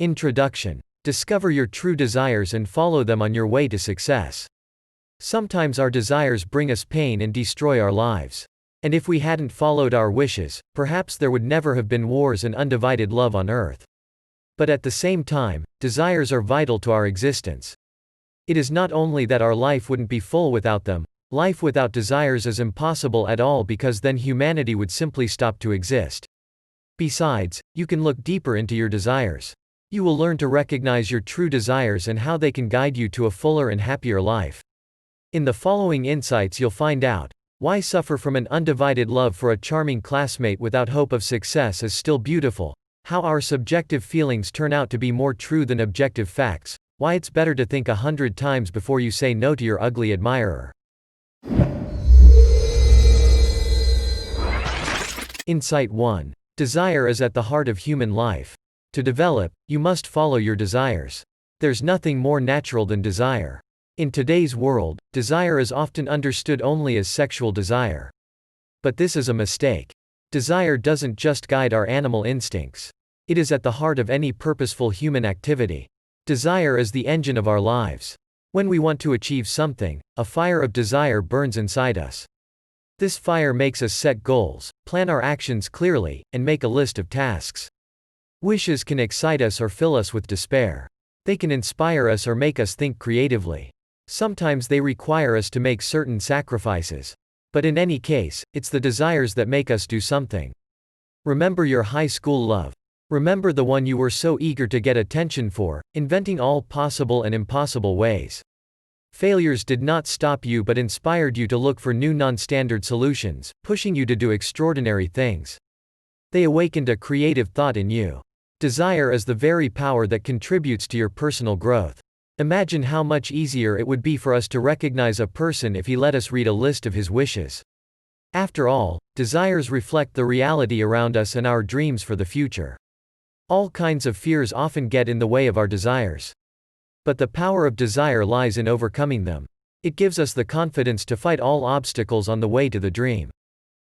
Introduction. Discover your true desires and follow them on your way to success. Sometimes our desires bring us pain and destroy our lives. And if we hadn't followed our wishes, perhaps there would never have been wars and undivided love on earth. But at the same time, desires are vital to our existence. It is not only that our life wouldn't be full without them, life without desires is impossible at all, because then humanity would simply stop to exist. Besides, you can look deeper into your desires. You will learn to recognize your true desires and how they can guide you to a fuller and happier life. In the following insights you'll find out why suffer from an undivided love for a charming classmate without hope of success is still beautiful, how our subjective feelings turn out to be more true than objective facts, why it's better to think 100 times before you say no to your ugly admirer. Insight 1. Desire is at the heart of human life. To develop, you must follow your desires. There's nothing more natural than desire. In today's world, desire is often understood only as sexual desire. But this is a mistake. Desire doesn't just guide our animal instincts. It is at the heart of any purposeful human activity. Desire is the engine of our lives. When we want to achieve something, a fire of desire burns inside us. This fire makes us set goals, plan our actions clearly, and make a list of tasks. Wishes can excite us or fill us with despair. They can inspire us or make us think creatively. Sometimes they require us to make certain sacrifices. But in any case, it's the desires that make us do something. Remember your high school love. Remember the one you were so eager to get attention for, inventing all possible and impossible ways. Failures did not stop you but inspired you to look for new non-standard solutions, pushing you to do extraordinary things. They awakened a creative thought in you. Desire is the very power that contributes to your personal growth. Imagine how much easier it would be for us to recognize a person if he let us read a list of his wishes. After all, desires reflect the reality around us and our dreams for the future. All kinds of fears often get in the way of our desires. But the power of desire lies in overcoming them. It gives us the confidence to fight all obstacles on the way to the dream.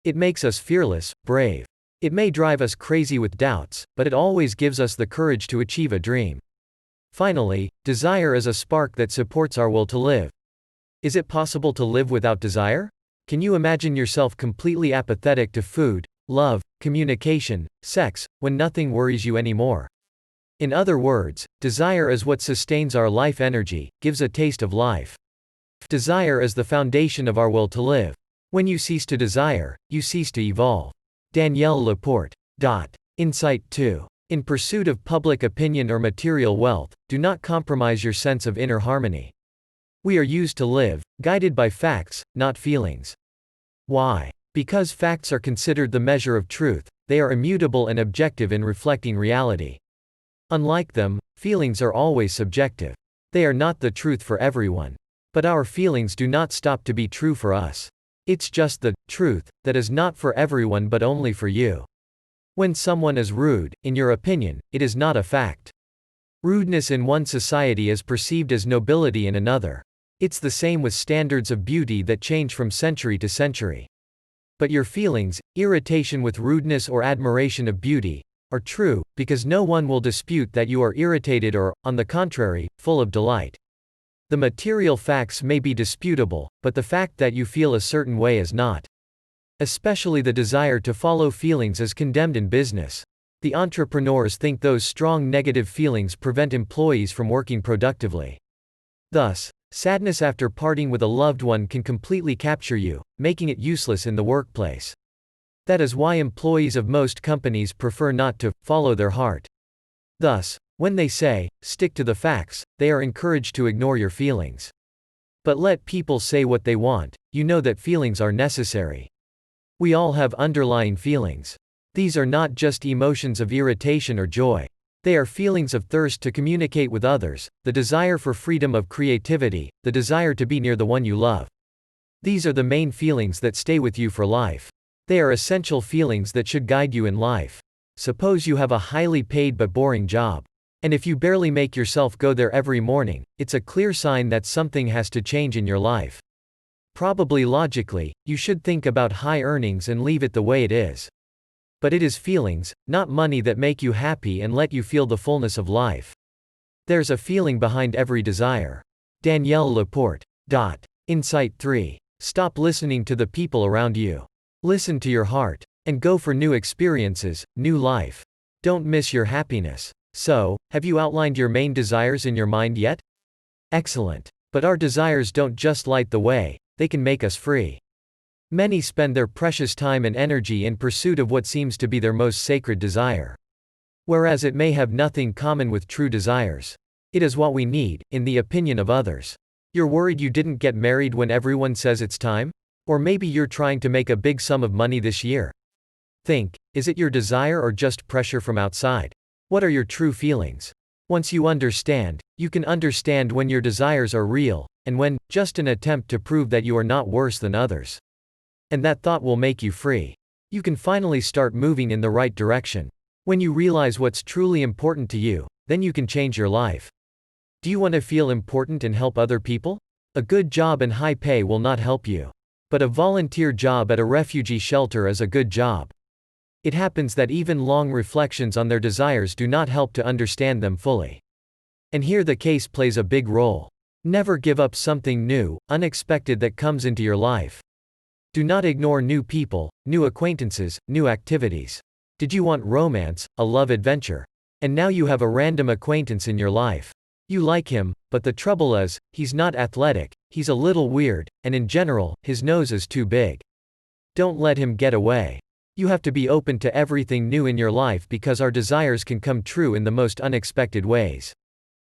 It makes us fearless, brave. It may drive us crazy with doubts, but it always gives us the courage to achieve a dream. Finally, desire is a spark that supports our will to live. Is it possible to live without desire? Can you imagine yourself completely apathetic to food, love, communication, sex, when nothing worries you anymore? In other words, desire is what sustains our life energy, gives a taste of life. Desire is the foundation of our will to live. When you cease to desire, you cease to evolve. Danielle LaPorte. Insight 2. In pursuit of public opinion or material wealth, do not compromise your sense of inner harmony. We are used to live, guided by facts, not feelings. Why? Because facts are considered the measure of truth, they are immutable and objective in reflecting reality. Unlike them, feelings are always subjective. They are not the truth for everyone. But our feelings do not stop to be true for us. It's just the truth that is not for everyone but only for you. When someone is rude, in your opinion, it is not a fact. Rudeness in one society is perceived as nobility in another. It's the same with standards of beauty that change from century to century. But your feelings, irritation with rudeness or admiration of beauty, are true, because no one will dispute that you are irritated or, on the contrary, full of delight. The material facts may be disputable, but the fact that you feel a certain way is not. Especially the desire to follow feelings is condemned in business. The entrepreneurs think those strong negative feelings prevent employees from working productively. Thus, sadness after parting with a loved one can completely capture you, making it useless in the workplace. That is why employees of most companies prefer not to follow their heart. Thus, when they say, stick to the facts, they are encouraged to ignore your feelings. But let people say what they want, you know that feelings are necessary. We all have underlying feelings. These are not just emotions of irritation or joy. They are feelings of thirst to communicate with others, the desire for freedom of creativity, the desire to be near the one you love. These are the main feelings that stay with you for life. They are essential feelings that should guide you in life. Suppose you have a highly paid but boring job. And if you barely make yourself go there every morning, it's a clear sign that something has to change in your life. Probably logically, you should think about high earnings and leave it the way it is. But it is feelings, not money, that make you happy and let you feel the fullness of life. There's a feeling behind every desire. Danielle LaPorte. Insight 3. Stop listening to the people around you. Listen to your heart. And go for new experiences, new life. Don't miss your happiness. So, have you outlined your main desires in your mind yet? Excellent. But our desires don't just light the way, they can make us free. Many spend their precious time and energy in pursuit of what seems to be their most sacred desire. Whereas it may have nothing common with true desires. It is what we need, in the opinion of others. You're worried you didn't get married when everyone says it's time? Or maybe you're trying to make a big sum of money this year. Think, is it your desire or just pressure from outside? What are your true feelings? Once you understand, you can understand when your desires are real, and when, just an attempt to prove that you are not worse than others. And that thought will make you free. You can finally start moving in the right direction. When you realize what's truly important to you, then you can change your life. Do you want to feel important and help other people? A good job and high pay will not help you. But a volunteer job at a refugee shelter is a good job. It happens that even long reflections on their desires do not help to understand them fully. And here the case plays a big role. Never give up something new, unexpected that comes into your life. Do not ignore new people, new acquaintances, new activities. Did you want romance, a love adventure? And now you have a random acquaintance in your life. You like him, but the trouble is, he's not athletic, he's a little weird, and in general, his nose is too big. Don't let him get away. You have to be open to everything new in your life because our desires can come true in the most unexpected ways.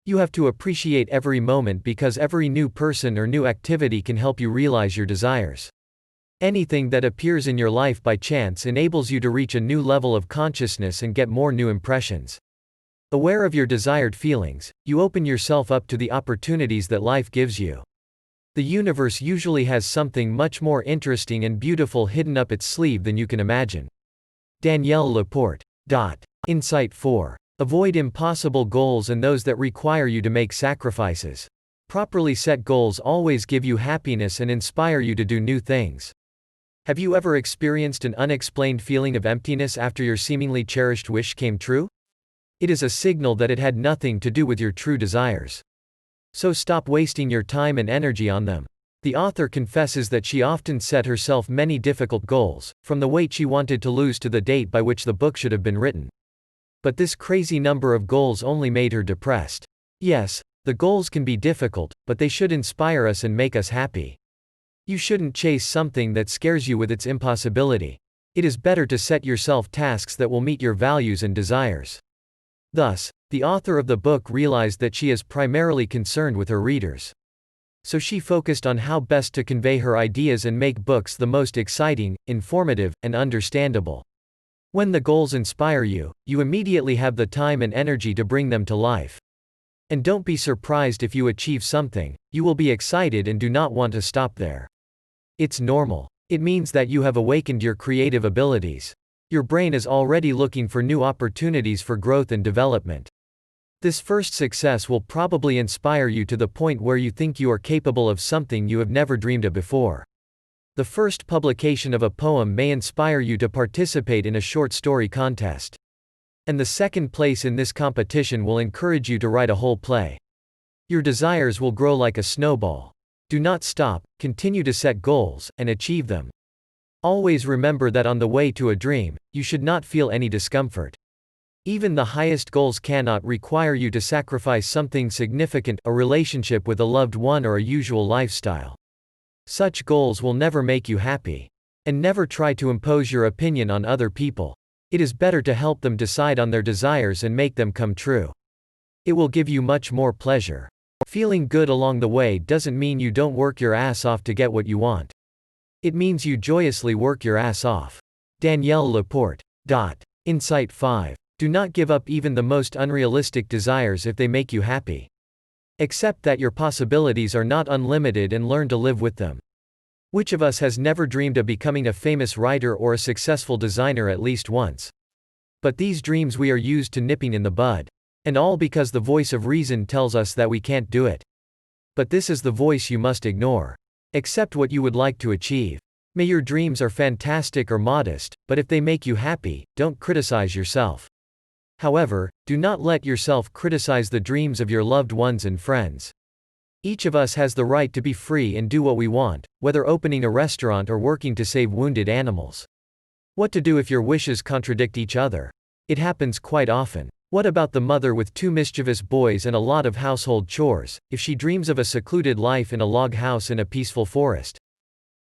You have to appreciate every moment because every new person or new activity can help you realize your desires. Anything that appears in your life by chance enables you to reach a new level of consciousness and get more new impressions. Aware of your desired feelings, you open yourself up to the opportunities that life gives you. The universe usually has something much more interesting and beautiful hidden up its sleeve than you can imagine. Danielle LaPorte. Insight 4. Avoid impossible goals and those that require you to make sacrifices. Properly set goals always give you happiness and inspire you to do new things. Have you ever experienced an unexplained feeling of emptiness after your seemingly cherished wish came true? It is a signal that it had nothing to do with your true desires. So stop wasting your time and energy on them. The author confesses that she often set herself many difficult goals, from the weight she wanted to lose to the date by which the book should have been written. But this crazy number of goals only made her depressed. Yes, the goals can be difficult, but they should inspire us and make us happy. You shouldn't chase something that scares you with its impossibility. It is better to set yourself tasks that will meet your values and desires. Thus, the author of the book realized that she is primarily concerned with her readers. So she focused on how best to convey her ideas and make books the most exciting, informative, and understandable. When the goals inspire you, you immediately have the time and energy to bring them to life. And don't be surprised if you achieve something, you will be excited and do not want to stop there. It's normal. It means that you have awakened your creative abilities. Your brain is already looking for new opportunities for growth and development. This first success will probably inspire you to the point where you think you are capable of something you have never dreamed of before. The first publication of a poem may inspire you to participate in a short story contest. And the second place in this competition will encourage you to write a whole play. Your desires will grow like a snowball. Do not stop, continue to set goals, and achieve them. Always remember that on the way to a dream, you should not feel any discomfort. Even the highest goals cannot require you to sacrifice something significant, a relationship with a loved one or a usual lifestyle. Such goals will never make you happy. And never try to impose your opinion on other people. It is better to help them decide on their desires and make them come true. It will give you much more pleasure. Feeling good along the way doesn't mean you don't work your ass off to get what you want. It means you joyously work your ass off. Danielle LaPorte. Insight 5. Do not give up even the most unrealistic desires if they make you happy. Accept that your possibilities are not unlimited and learn to live with them. Which of us has never dreamed of becoming a famous writer or a successful designer at least once? But these dreams we are used to nipping in the bud. And all because the voice of reason tells us that we can't do it. But this is the voice you must ignore. Accept what you would like to achieve. May your dreams are fantastic or modest, but if they make you happy, don't criticize yourself. However, do not let yourself criticize the dreams of your loved ones and friends. Each of us has the right to be free and do what we want, whether opening a restaurant or working to save wounded animals. What to do if your wishes contradict each other? It happens quite often. What about the mother with 2 mischievous boys and a lot of household chores, if she dreams of a secluded life in a log house in a peaceful forest?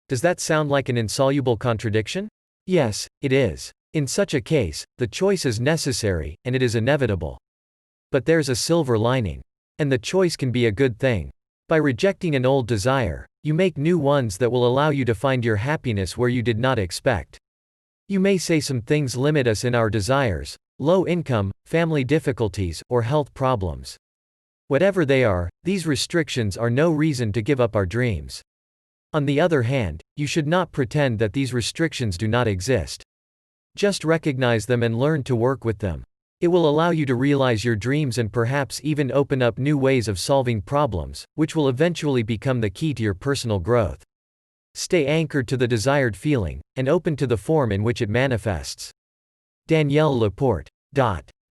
Does that sound like an insoluble contradiction? Yes, it is. In such a case, the choice is necessary, and it is inevitable. But there's a silver lining. And the choice can be a good thing. By rejecting an old desire, you make new ones that will allow you to find your happiness where you did not expect. You may say some things limit us in our desires: low income, family difficulties, or health problems. Whatever they are, these restrictions are no reason to give up our dreams. On the other hand, you should not pretend that these restrictions do not exist. Just recognize them and learn to work with them. It will allow you to realize your dreams and perhaps even open up new ways of solving problems, which will eventually become the key to your personal growth. Stay anchored to the desired feeling, and open to the form in which it manifests. Danielle LaPorte.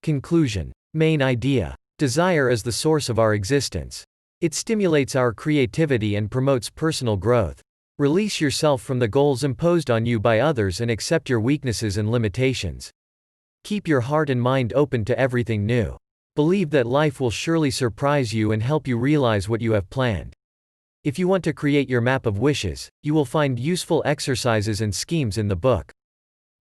Conclusion. Main idea. Desire is the source of our existence. It stimulates our creativity and promotes personal growth. Release yourself from the goals imposed on you by others and accept your weaknesses and limitations. Keep your heart and mind open to everything new. Believe that life will surely surprise you and help you realize what you have planned. If you want to create your map of wishes, you will find useful exercises and schemes in the book.